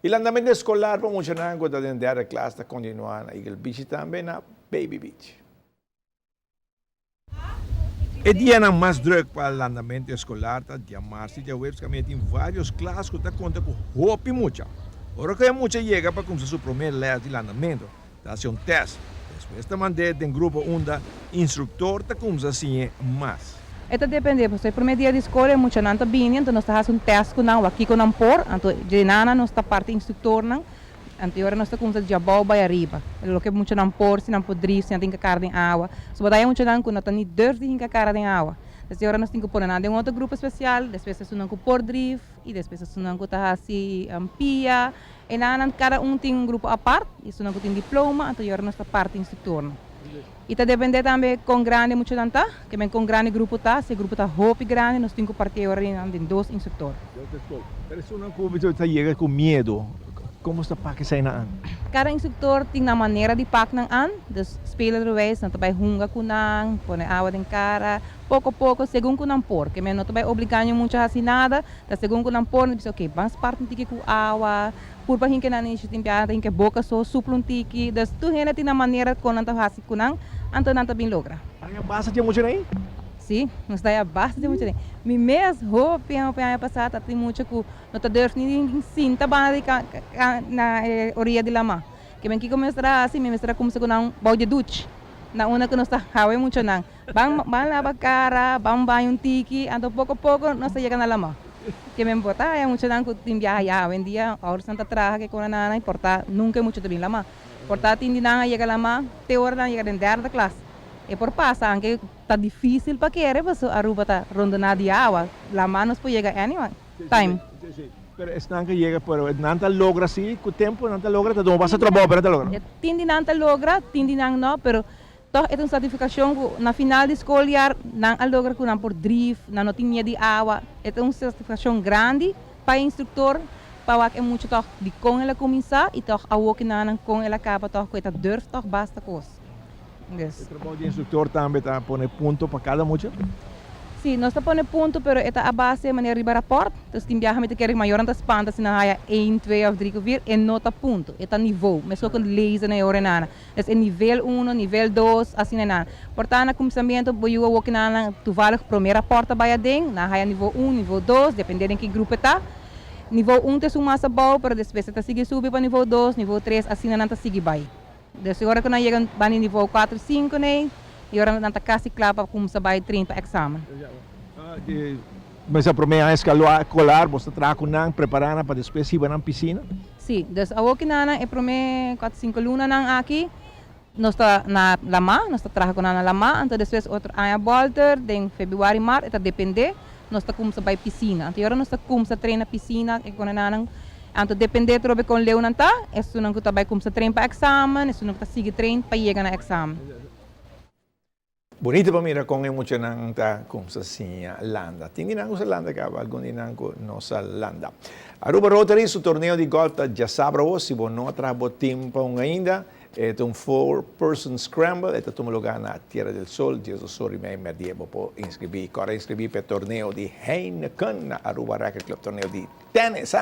Il andamento escolar promocional con la tercera clase está continuando. Y el beach también na Baby Beach. E dia na mais druk para o andamento escolar, tá? Dia março e dia webs, que tem vários classes que tá conta com roupa e muita. Ora que muita chega para começar seu primeiro lado de andamento, tá? Ser teste. Depois também tem grupo onde instrutor tá começa assim mais. Itu depende, porque o primeiro dia de escola é muito não tá bem, então nós fazemos teste com não, aqui com não por, então de nada nós tá parte instrutor não, então agora nós tá começando de above para arriba. O que muito não por, se não podrir, se não tem que cara em água. So daí muito não quando tá nem dor de que cara em água. Então agora nós temos que pôr nada em outro grupo especial, depois nós não por drift e depois nós não que tá assim pia. E na cada tem grupo à parte, isso não tem diploma, então agora nós tá parte instrutor não. E tá depende também com grande muito não tá, que bem com grande grupo tá, se grupo tá roupa grande, nós temos que partir agora em dois instrutores. Mas se não começa a chegar com medo, como está para que sai na Cada instrutor tem uma maneira de pack ng an, dus spelerwijs, não vai hunga kunang, põe água em cara, pouco a pouco, segundo kunang por, que não vai obrigar muito a assim nada, da segundo kunang por, diz ok, vamos parte tiki com água, por para que não enche tempiada, que boca só suplo tiki, dus tu hena tem uma maneira com não tá assim kunang, anto não tá bem logra. Aí a base tinha muito aí? Sim, nós daí a base de muito bem. Me mesmo roupa a passada tem muito que não tá dando nem cinta bana na orilla de lama. Que bem que começar assim, me mostra como se com um balde de duche. Na una que nós tá hawe muito não. Bang lava cara, bang banho tiki, ando pouco a pouco nós chega na lama. Que bem botar é muito não que tem viajar, hoje em dia a hora santa traga que com a nana importa nunca muito bem lama. Portar tem dinang chega lama, te hora não chega dentro da classe. E por passar, que tá difícil para querer, mas a Aruba tá rondando de água, lá manos pode chegar anyway, time. Pero están que llega, pero não tá logra assim, com o tempo não tá logra, tá dando bastante trabalho para tá logra. Tindi não tá logra, tindi não, pero toch é uma certificação que na final de escolar não a logra que não por drift, não tem medo de água, é uma certificação grande para instrutor, para que é muito toch de com ela começar e toch a que não com ela acaba toch que tá durf toch basta coisa. Yes. O trabalho de instrutor também está pondo ponto para cada mucho? Sim, nós estamos pondo ponto, mas a base é maneira de rapport. Então, se viaja met querer maior das pantas, se não há 1, 2 ou 3 ou 4, é nota ponto, é nível, mas só com lezen na hora nana. Então, é nível 1, nível 2, assim nana. Portanto, no começamento, boiu o que nana, tu vale a primeira porta vai adem, na há nível 1, nível 2, dependendo de que grupo está. Nível 1 é uma massa boa, para depois você seguir subir para nível 2, nível 3, assim nana tá seguir vai. Dus agora que nós chegamos para nível 4, 5, né? E agora nós estamos quase claro para começar a ir para exame. Mas a primeira escolar, você está preparando para depois ir para a piscina? Sim, dus aqui na é primeiro 4, 5 lunas aqui. Nós está na lama, nós está trabalhando na lama, então depois outro ano volta, em fevereiro, março, está depender. Nós está começando a piscina. Então agora nós está começando a treinar piscina, e com a então, depende de com leu não tá, isso não está bem como se treina para exame, isso não está seguir treino para chegar no exame. Bonito para mim com muito não tá como se assim landa. Tinha não se landa cá, algum não nossa landa. Aruba Rotary o torneio de golf já sabe hoje, se não atrabo tempo ainda, é um 4-person scramble, é um lugar na Tierra del Sol, Jesus sorry me medievo po inscrever para o torneio de Heineken na Aruba Racket Club, torneio de tennis,